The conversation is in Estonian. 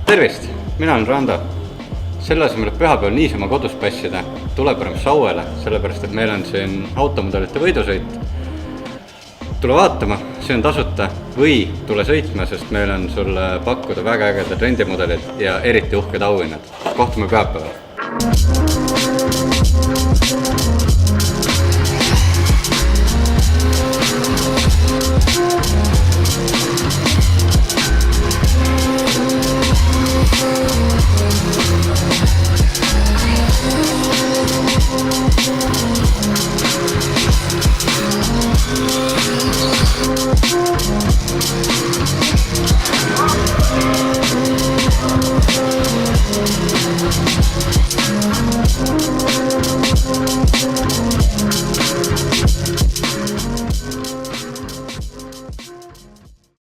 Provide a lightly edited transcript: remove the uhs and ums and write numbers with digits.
Tervist, mina olen Rando. Selle asemel, et pühapäeval niisama kodus passida, tule parem Sauele, sellepärast et meil on siin automudelite võidusõit. Tule vaatama, see on tasuta või tule sõitma, sest meil on sulle pakkuda väga ägedad rendimudelid ja eriti uhked auhinnad. Kohtume pühapäeval.